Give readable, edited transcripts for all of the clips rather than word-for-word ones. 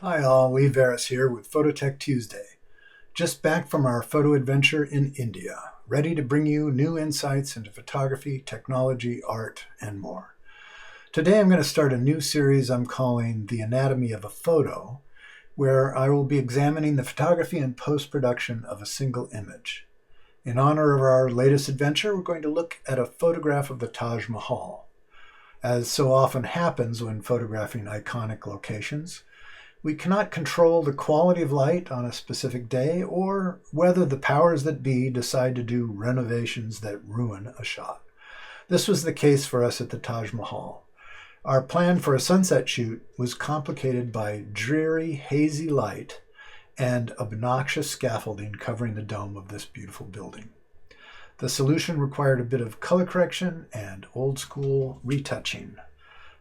Hi all, Lee Varis here with Phototech Tuesday. Just back from our photo adventure in India, ready to bring you new insights into photography, technology, art, and more. Today I'm going to start a new series I'm calling The Anatomy of a Photo, where I will be examining the photography and post-production of a single image. In honor of our latest adventure, we're going to look at a photograph of the Taj Mahal. As so often happens when photographing iconic locations, we cannot control the quality of light on a specific day or whether the powers that be decide to do renovations that ruin a shot. This was the case for us at the Taj Mahal. Our plan for a sunset shoot was complicated by dreary, hazy light and obnoxious scaffolding covering the dome of this beautiful building. The solution required a bit of color correction and old-school retouching.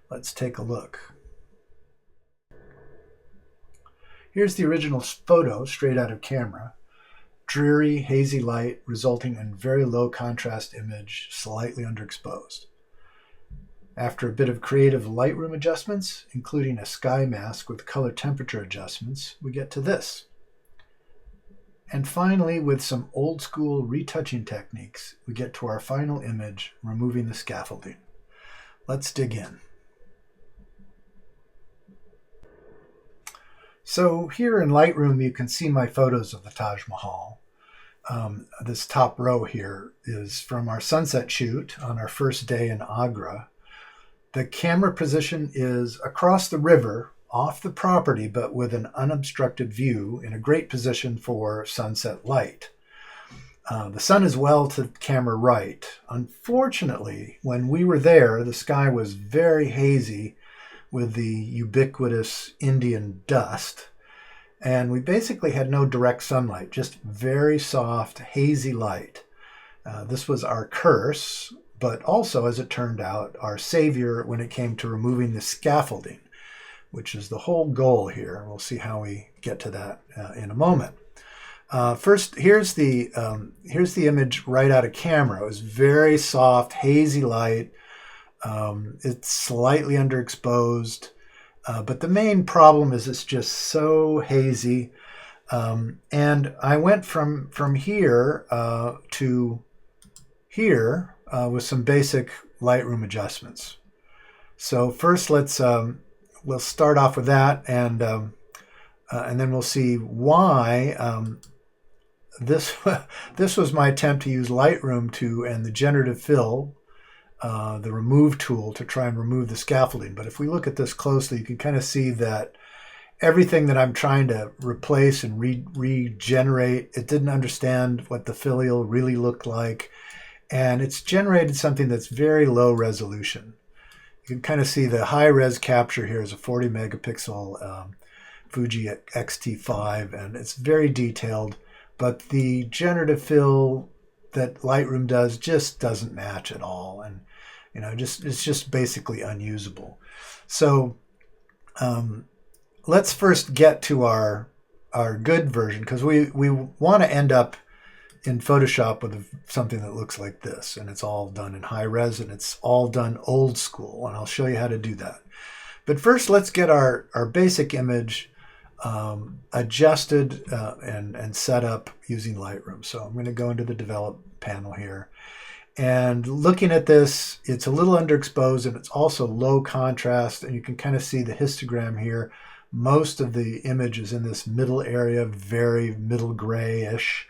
Let's take a look. Here's the original photo straight out of camera. Dreary, hazy light resulting in very low contrast image, slightly underexposed. After a bit of creative Lightroom adjustments, including a sky mask with color temperature adjustments, we get to this. And finally, with some old school retouching techniques, we get to our final image, removing the scaffolding. Let's dig in. So here in Lightroom, you can see my photos of the Taj Mahal. This top row here is from our sunset shoot on our first day in Agra. The camera position is across the river, off the property, but with an unobstructed view in a great position for sunset light. The sun is well to camera right. Unfortunately, when we were there, the sky was very hazy with the ubiquitous Indian dust, and we basically had no direct sunlight, just very soft, hazy light. This was our curse, but also, as it turned out, our savior when it came to removing the scaffolding, which is the whole goal here. We'll see how we get to that in a moment. First, here's the image right out of camera. It was very soft, hazy light. It's slightly underexposed, but the main problem is it's just so hazy. And I went from here to here with some basic Lightroom adjustments. So first, we'll start off with that, and then we'll see why this this was my attempt to use Lightroom and the generative fill. The remove tool to try and remove the scaffolding. But if we look at this closely, you can kind of see that everything that I'm trying to replace and regenerate, it didn't understand what the filial really looked like. And it's generated something that's very low resolution. You can kind of see the high res capture here is a 40 megapixel Fuji X-T5, and it's very detailed, but the generative fill that Lightroom does just doesn't match at all, and it's just basically unusable. So let's first get to our good version, because we want to end up in Photoshop with something that looks like this, and it's all done in high res, and it's all done old school, and I'll show you how to do that. But first, let's get our basic image adjusted and set up using Lightroom. So I'm going to go into the develop panel here, and looking at this, it's a little underexposed and it's also low contrast, and you can kind of see the histogram here. Most of the image is in this middle area, very middle grayish.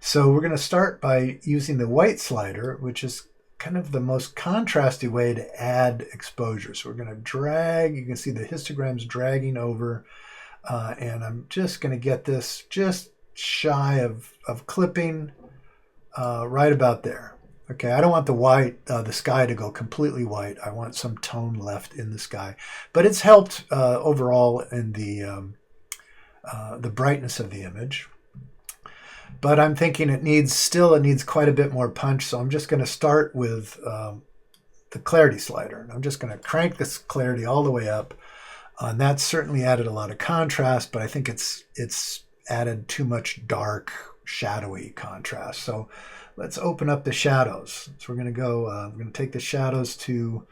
So we're going to start by using the white slider, which is kind of the most contrasty way to add exposure. So we're going to drag, you can see the histograms dragging over. And I'm just going to get this just shy of clipping right about there. Okay, I don't want the sky to go completely white. I want some tone left in the sky. But it's helped overall in the brightness of the image. But I'm thinking it needs quite a bit more punch. So I'm just going to start with the clarity slider. And I'm just going to crank this clarity all the way up. And that's certainly added a lot of contrast, but I think it's added too much dark, shadowy contrast. So let's open up the shadows. So we're going to take the shadows to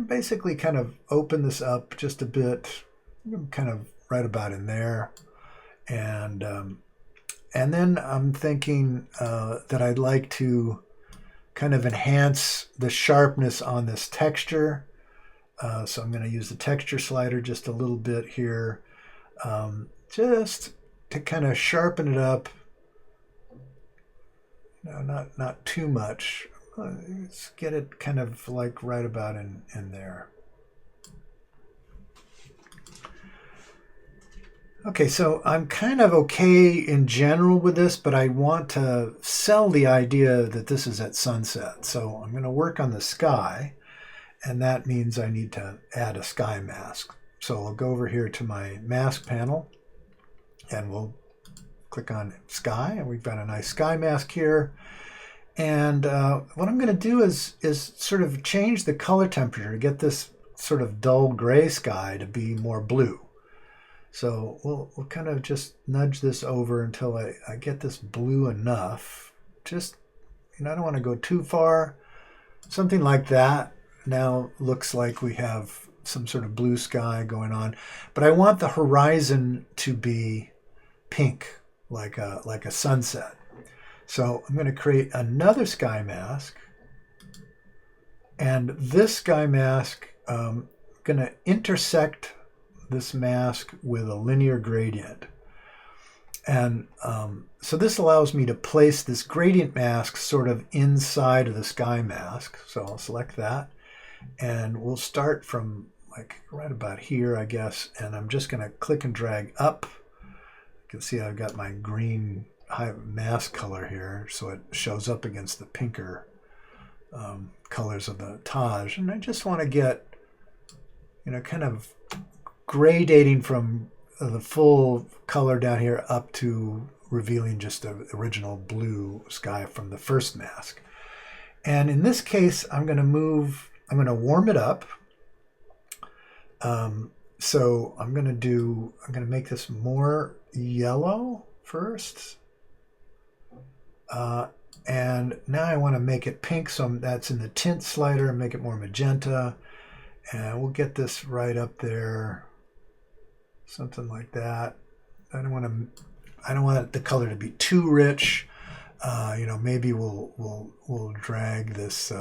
basically kind of open this up just a bit kind of right about in there. And then I'm thinking that I'd like to kind of enhance the sharpness on this texture. So I'm going to use the texture slider just a little bit here, just to kind of sharpen it up. No, not too much. Let's get it kind of like right about in there. Okay, so I'm kind of okay in general with this, but I want to sell the idea that this is at sunset. So I'm going to work on the sky, and that means I need to add a sky mask. So I'll go over here to my mask panel, and we'll click on sky, and we've got a nice sky mask here. And what I'm going to do is sort of change the color temperature to get this sort of dull gray sky to be more blue. So we'll kind of just nudge this over until I get this blue enough. Just, I don't want to go too far. Something like that now looks like we have some sort of blue sky going on. But I want the horizon to be pink, like a sunset. So I'm going to create another sky mask. And this sky mask, I'm going to intersect this mask with a linear gradient. And so this allows me to place this gradient mask sort of inside of the sky mask. So I'll select that. And we'll start from like right about here, I guess. And I'm just going to click and drag up. You can see I've got my green high mask color here, so it shows up against the pinker colors of the Taj. And I just want to get, kind of gradating from the full color down here up to revealing just the original blue sky from the first mask. And in this case, I'm going to warm it up. So I'm going to make this more yellow first. And now I want to make it pink, so that's in the tint slider, and make it more magenta. And we'll get this right up there. Something like that. I don't want the color to be too rich. Maybe we'll drag this,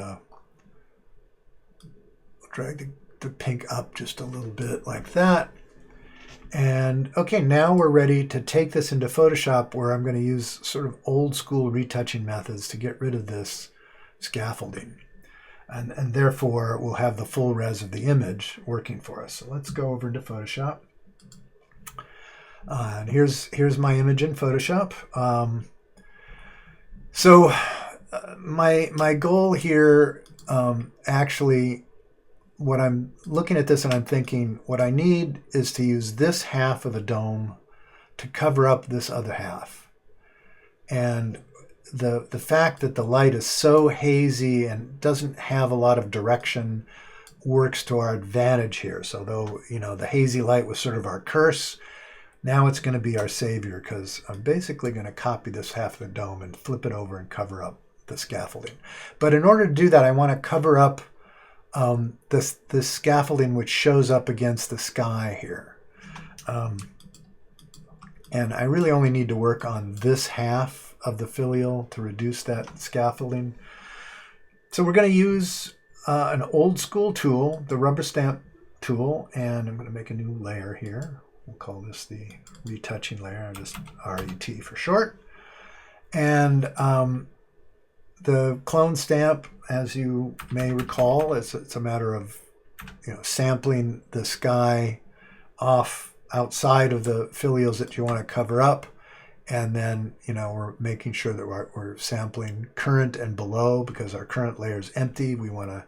drag the pink up just a little bit like that. And okay, now we're ready to take this into Photoshop, where I'm going to use sort of old school retouching methods to get rid of this scaffolding. And therefore we'll have the full res of the image working for us. So let's go over to Photoshop. And here's my image in Photoshop. So my goal here, actually, what I'm looking at this and I'm thinking, what I need is to use this half of the dome to cover up this other half. And the fact that the light is so hazy and doesn't have a lot of direction works to our advantage here. So though, the hazy light was sort of our curse, now it's going to be our savior, because I'm basically going to copy this half of the dome and flip it over and cover up the scaffolding. But in order to do that, I want to cover up this scaffolding which shows up against the sky here. And I really only need to work on this half of the filial to reduce that scaffolding. So we're going to use an old school tool, the rubber stamp tool, and I'm going to make a new layer here. We'll call this the retouching layer, just RET for short. And the clone stamp, as you may recall, it's a matter of sampling the sky off outside of the filials that you want to cover up, and then we're making sure that we're sampling current and below, because our current layer is empty. We want to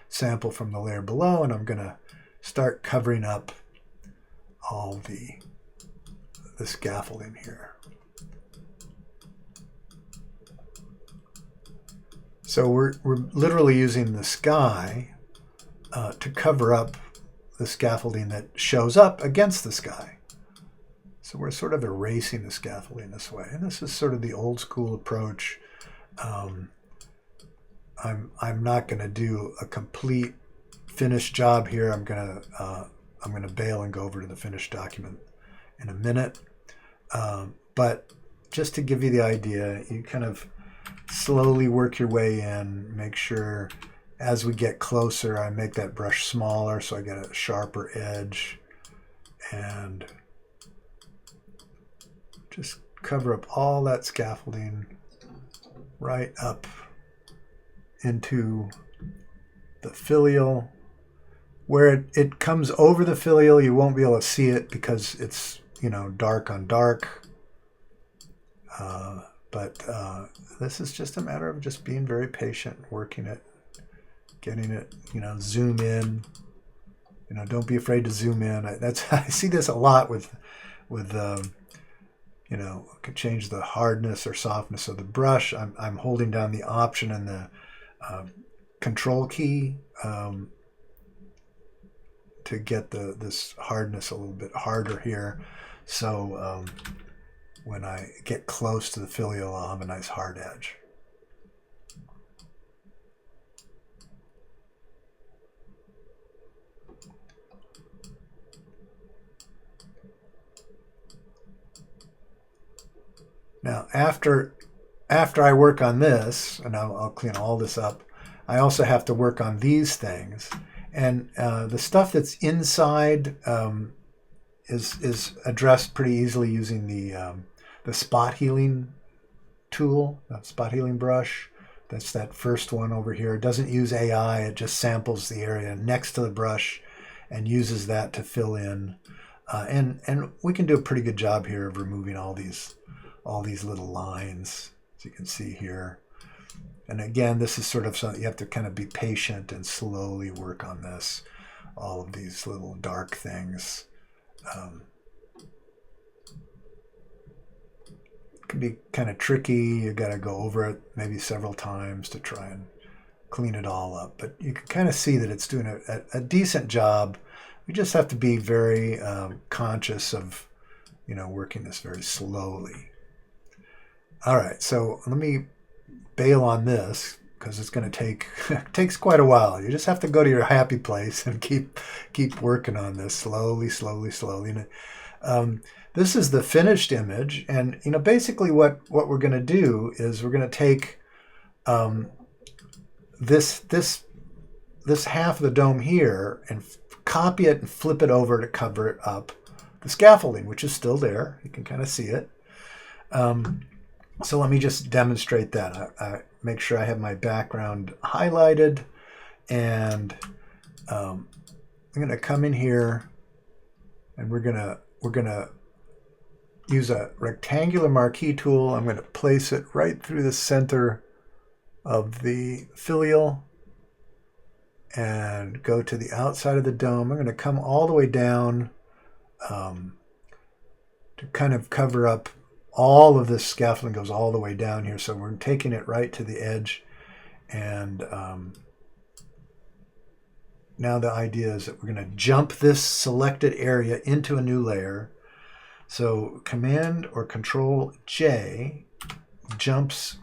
sample from the layer below, and I'm going to start covering up all the scaffolding here. So we're literally using the sky to cover up the scaffolding that shows up against the sky. So we're sort of erasing the scaffolding this way. And this is sort of the old school approach. I'm not going to do a complete finished job here. I'm going to I'm going to bail and go over to the finished document in a minute. But just to give you the idea, you kind of slowly work your way in. Make sure as we get closer, I make that brush smaller so I get a sharper edge, and just cover up all that scaffolding right up into the filial. Where it comes over the filial, you won't be able to see it because it's, dark on dark. But this is just a matter of just being very patient, working it, getting it, zoom in. Don't be afraid to zoom in. I see this a lot with I could change the hardness or softness of the brush. I'm holding down the Option and the Control key to get this hardness a little bit harder here. So when I get close to the filial, I'll have a nice hard edge. Now, after I work on this, and I'll clean all this up, I also have to work on these things. And the stuff that's inside is addressed pretty easily using the spot healing tool, that spot healing brush. That's that first one over here. It doesn't use AI. It just samples the area next to the brush and uses that to fill in. And we can do a pretty good job here of removing all these little lines, as you can see here. And again, this is sort of something you have to kind of be patient and slowly work on this. All of these little dark things. It can be kind of tricky. You got to go over it maybe several times to try and clean it all up. But you can kind of see that it's doing a decent job. We just have to be very conscious of, working this very slowly. All right, so let me bail on this because it's going to takes quite a while. You just have to go to your happy place and keep working on this slowly. This is the finished image, and basically what we're going to do is we're going to take this half of the dome here and copy it and flip it over to cover it up the scaffolding, which is still there. You can kind of see it. So let me just demonstrate that. I make sure I have my background highlighted, and I'm going to come in here, and we're gonna use a rectangular marquee tool. I'm going to place it right through the center of the filial and go to the outside of the dome. I'm going to come all the way down to kind of cover up all of this scaffolding. Goes all the way down here, so we're taking it right to the edge. And now the idea is that we're going to jump this selected area into a new layer. So Command or Control J jumps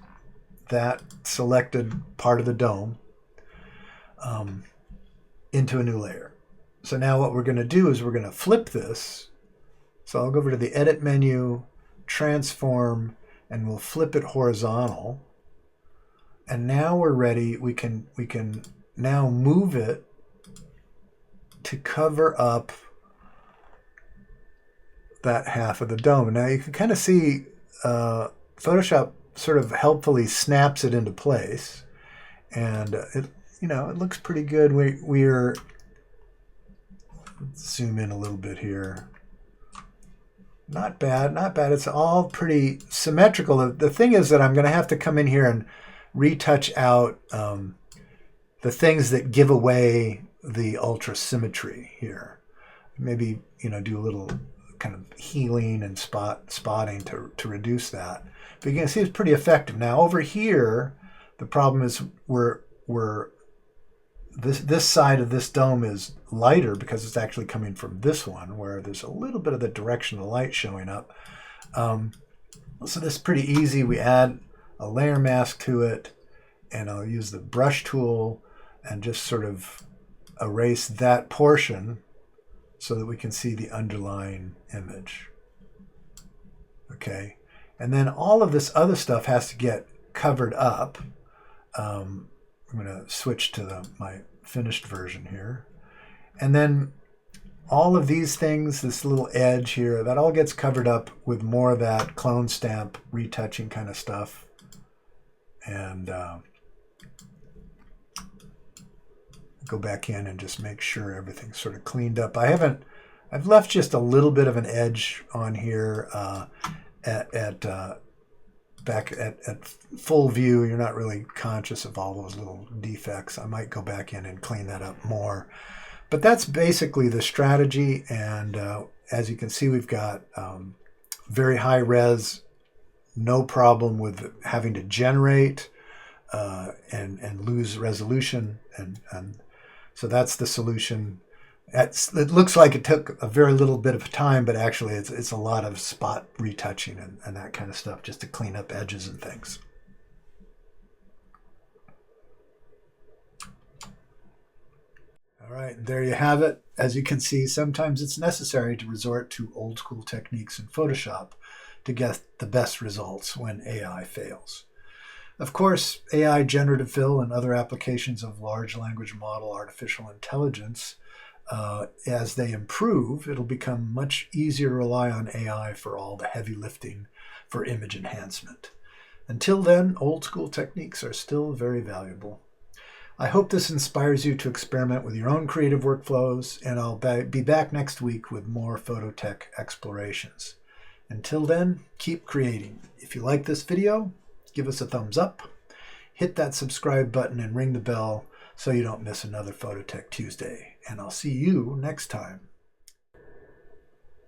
that selected part of the dome into a new layer. So now what we're going to do is we're going to flip this. So I'll go over to the Edit menu, Transform, and we'll flip it horizontal. And now we're ready. We can now move it to cover up that half of the dome. Now you can kind of see Photoshop sort of helpfully snaps it into place, and it looks pretty good. We're let's zoom in a little bit here. Not bad, not bad. It's all pretty symmetrical. The thing is that I'm going to have to come in here and retouch out the things that give away the ultra symmetry here. Maybe do a little kind of healing and spotting to reduce that. But you can see it's pretty effective. Now over here, the problem is this side of this dome is lighter because it's actually coming from this one, where there's a little bit of the direction of the light showing up. So this is pretty easy. We add a layer mask to it, and I'll use the brush tool and just sort of erase that portion so that we can see the underlying image. Okay, and then all of this other stuff has to get covered up. I'm going to switch to my finished version here. And then all of these things, this little edge here, that all gets covered up with more of that clone stamp retouching kind of stuff. And go back in and just make sure everything's sort of cleaned up. I've left just a little bit of an edge on here back at full view. You're not really conscious of all those little defects. I might go back in and clean that up more. But that's basically the strategy. And as you can see, we've got very high res, no problem with having to generate and lose resolution. And so that's the solution. It looks like it took a very little bit of time, but actually it's a lot of spot retouching and that kind of stuff just to clean up edges and things. All right, there you have it. As you can see, sometimes it's necessary to resort to old school techniques in Photoshop to get the best results when AI fails. Of course, AI generative fill and other applications of large language model artificial intelligence, as they improve, it'll become much easier to rely on AI for all the heavy lifting for image enhancement. Until then, old school techniques are still very valuable. I hope this inspires you to experiment with your own creative workflows, and I'll be back next week with more phototech explorations. Until then, keep creating. If you like this video, give us a thumbs up, hit that subscribe button and ring the bell so you don't miss another Phototech Tuesday. And I'll see you next time.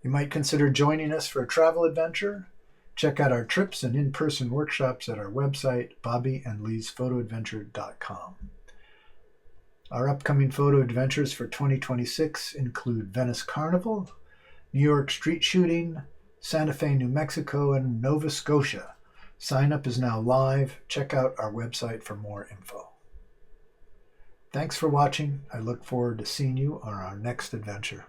You might consider joining us for a travel adventure. Check out our trips and in-person workshops at our website, bobbyandleesphotoadventure.com. Our upcoming photo adventures for 2026 include Venice Carnival, New York street shooting, Santa Fe, New Mexico, and Nova Scotia. Sign up is now live. Check out our website for more info. Thanks for watching. I look forward to seeing you on our next adventure.